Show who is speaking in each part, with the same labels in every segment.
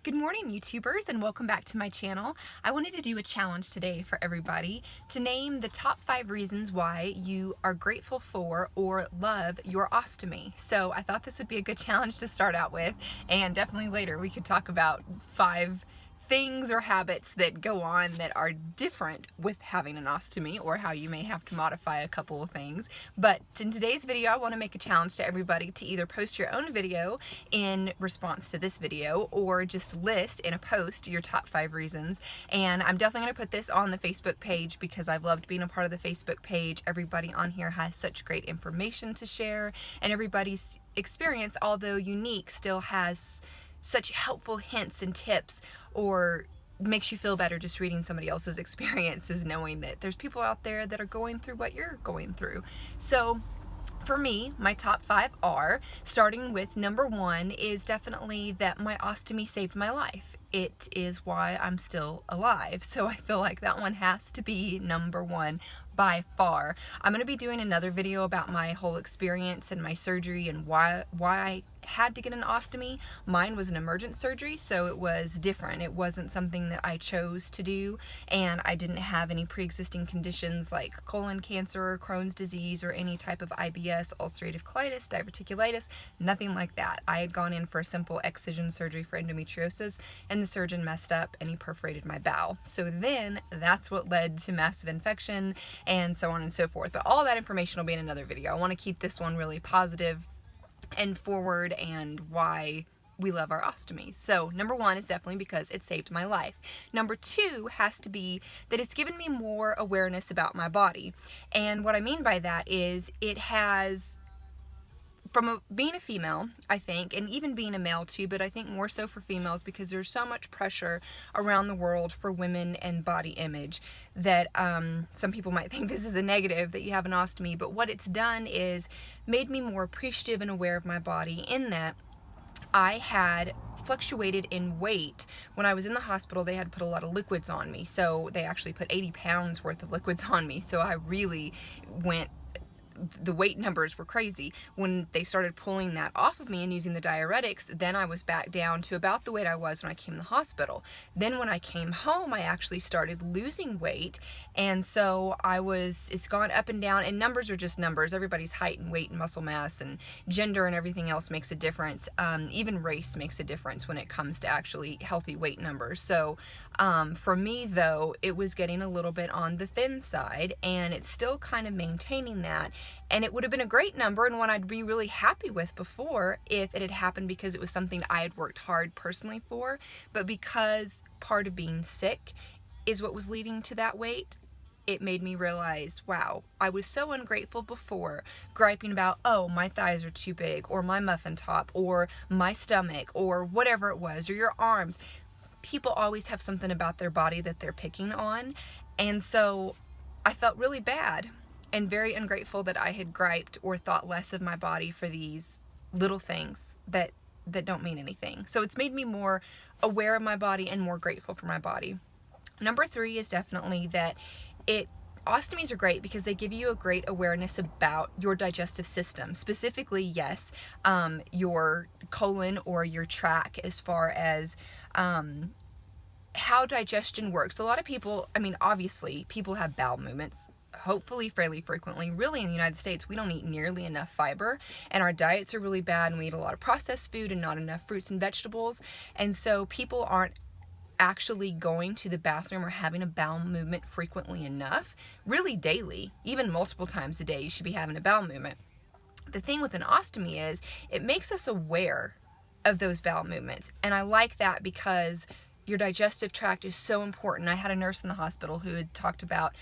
Speaker 1: Good morning, YouTubers, and welcome back to my channel. I wanted to do a challenge today for everybody to name the top 5 reasons why you are grateful for or love your ostomy. So I thought this would be a good challenge to start out with, and definitely later we could talk about 5 things or habits that go on that are different with having an ostomy, or how you may have to modify a couple of things. But in today's video, I want to make a challenge to everybody to either post your own video in response to this video, or just list in a post your top 5 reasons. And I'm definitely going to put this on the Facebook page because I've loved being a part of the Facebook page. Everybody on here has such great information to share, and everybody's experience, although unique, still has such helpful hints and tips, or makes you feel better just reading somebody else's experiences, knowing that there's people out there that are going through what you're going through. So for me, my top 5 are, starting with number 1, is definitely that my ostomy saved my life. It is why I'm still alive. So I feel like that one has to be number 1 by far. I'm going to be doing another video about my whole experience and my surgery and why I had to get an ostomy. Mine was an emergent surgery, so it was different. It wasn't something that I chose to do, and I didn't have any pre-existing conditions like colon cancer, Crohn's disease, or any type of IBS, ulcerative colitis, diverticulitis, nothing like that. I had gone in for a simple excision surgery for endometriosis, and the surgeon messed up and he perforated my bowel. So then that's what led to massive infection and so on and so forth. But all that information will be in another video. I want to keep this one really positive and forward, and why we love our ostomies. So number 1 is definitely because it saved my life. Number 2 has to be that it's given me more awareness about my body. And what I mean by that is it has, being a female, I think, and even being a male too, but I think more so for females because there's so much pressure around the world for women and body image that some people might think this is a negative that you have an ostomy, but what it's done is made me more appreciative and aware of my body, in that I had fluctuated in weight. When I was in the hospital, they had put a lot of liquids on me, so they actually put 80 pounds worth of liquids on me, so I really went, the weight numbers were crazy. When they started pulling that off of me and using the diuretics, then I was back down to about the weight I was when I came to the hospital. Then when I came home, I actually started losing weight, and so it's gone up and down, and numbers are just numbers. Everybody's height and weight and muscle mass and gender and everything else makes a difference. Even race makes a difference when it comes to actually healthy weight numbers. So for me though, it was getting a little bit on the thin side, and it's still kind of maintaining that. And it would have been a great number and one I'd be really happy with before if it had happened because it was something I had worked hard personally for. But because part of being sick is what was leading to that weight, it made me realize, wow, I was so ungrateful before, griping about, oh, my thighs are too big, or my muffin top, or my stomach, or whatever it was, or your arms. People always have something about their body that they're picking on. And so I felt really bad and very ungrateful that I had griped or thought less of my body for these little things that don't mean anything. So it's made me more aware of my body and more grateful for my body. Number 3 is definitely that ostomies are great because they give you a great awareness about your digestive system. Specifically, yes, your colon or your tract, as far as how digestion works. A lot of people, I mean, obviously, people have bowel movements, hopefully fairly frequently. Really, in the United States, we don't eat nearly enough fiber, and our diets are really bad, and we eat a lot of processed food and not enough fruits and vegetables. And so people aren't actually going to the bathroom or having a bowel movement frequently enough. Really daily, even multiple times a day, you should be having a bowel movement. The thing with an ostomy is it makes us aware of those bowel movements, and I like that because your digestive tract is so important. I had a nurse in the hospital who had talked about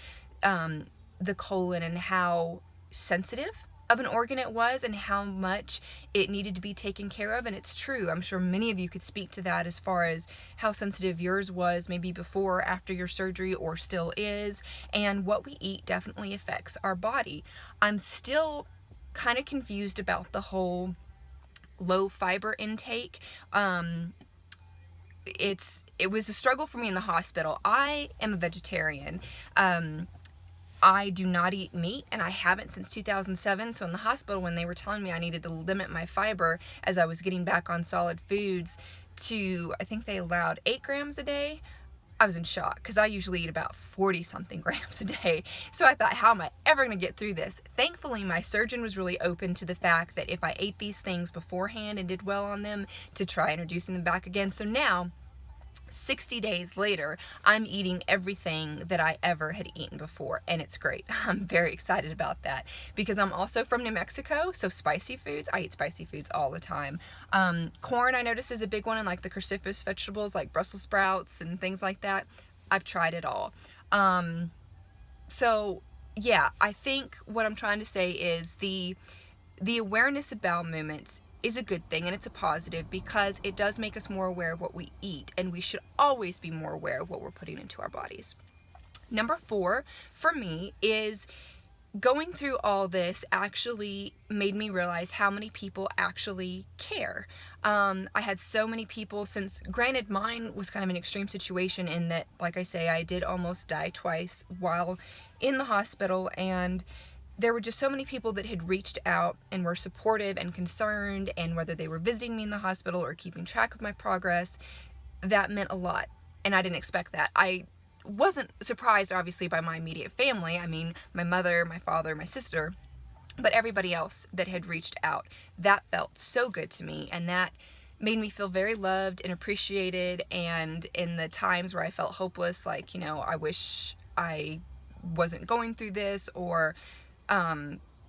Speaker 1: the colon and how sensitive of an organ it was and how much it needed to be taken care of. And it's true. I'm sure many of you could speak to that as far as how sensitive yours was, maybe before or after your surgery, or still is. And what we eat definitely affects our body. I'm still kind of confused about the whole low fiber intake. It was a struggle for me in the hospital. I am a vegetarian. I do not eat meat, and I haven't since 2007. So in the hospital, when they were telling me I needed to limit my fiber as I was getting back on solid foods to, I think they allowed 8 grams a day. I was in shock because I usually eat about 40 something grams a day. So I thought, how am I ever going to get through this? Thankfully, my surgeon was really open to the fact that if I ate these things beforehand and did well on them, to try introducing them back again. So now, 60 days later, I'm eating everything that I ever had eaten before, and it's great. I'm very excited about that because I'm also from New Mexico, so spicy foods, I eat spicy foods all the time. Corn, I notice, is a big one, and like the cruciferous vegetables like Brussels sprouts and things like that. I've tried it all. So yeah, I think what I'm trying to say is the awareness of bowel movements is a good thing, and it's a positive because it does make us more aware of what we eat, and we should always be more aware of what we're putting into our bodies. Number 4 for me is going through all this actually made me realize how many people actually care. I had so many people, since granted mine was kind of an extreme situation in that, like I say, I did almost die twice while in the hospital, and there were just so many people that had reached out and were supportive and concerned, and whether they were visiting me in the hospital or keeping track of my progress, that meant a lot, and I didn't expect that. I wasn't surprised, obviously, by my immediate family. I mean, my mother, my father, my sister, but everybody else that had reached out. That felt so good to me, and that made me feel very loved and appreciated, and in the times where I felt hopeless, like, you know, I wish I wasn't going through this, or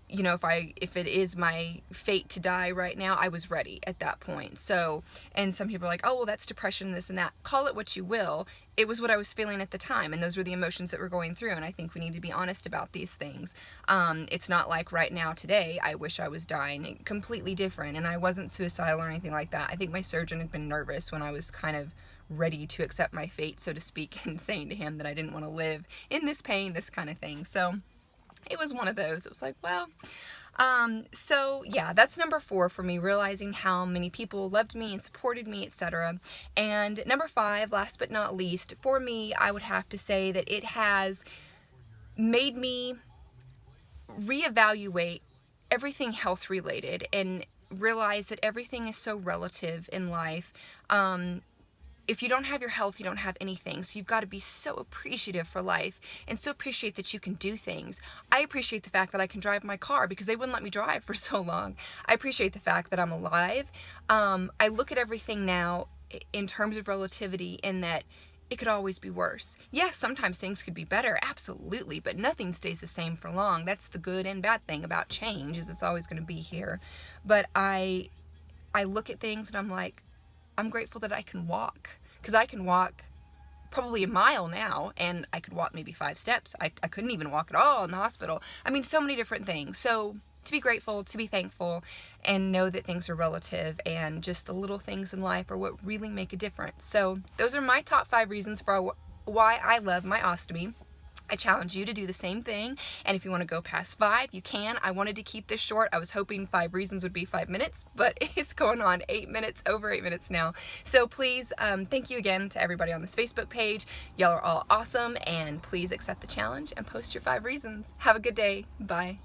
Speaker 1: you know, if it is my fate to die right now, I was ready at that point. So, and some people are like, oh, well, that's depression, this and that. Call it what you will. It was what I was feeling at the time, and those were the emotions that were going through, and I think we need to be honest about these things. It's not like right now, today, I wish I was dying. Completely different, and I wasn't suicidal or anything like that. I think my surgeon had been nervous when I was kind of ready to accept my fate, so to speak, and saying to him that I didn't want to live in this pain, this kind of thing. So it was one of those. It was like, well, so yeah, that's number 4 for me, realizing how many people loved me and supported me, etc. And number 5, last but not least, for me, I would have to say that it has made me reevaluate everything health related and realize that everything is so relative in life. If you don't have your health, you don't have anything. So you've got to be so appreciative for life and so appreciate that you can do things. I appreciate the fact that I can drive my car because they wouldn't let me drive for so long. I appreciate the fact that I'm alive. I look at everything now in terms of relativity, in that it could always be worse. Yes, sometimes things could be better, absolutely, but nothing stays the same for long. That's the good and bad thing about change, is it's always going to be here. But I look at things and I'm like, I'm grateful that I can walk, because I can walk probably a mile now, and I could walk maybe 5 steps. I couldn't even walk at all in the hospital. I mean, so many different things. So to be grateful, to be thankful, and know that things are relative, and just the little things in life are what really make a difference. So those are my top 5 reasons for why I love my ostomy. I challenge you to do the same thing, and if you want to go past 5, you can. I wanted to keep this short. I was hoping 5 reasons would be 5 minutes, but it's going on 8 minutes, over 8 minutes now. So please, thank you again to everybody on this Facebook page. Y'all are all awesome, and please accept the challenge and post your 5 reasons. Have a good day. Bye.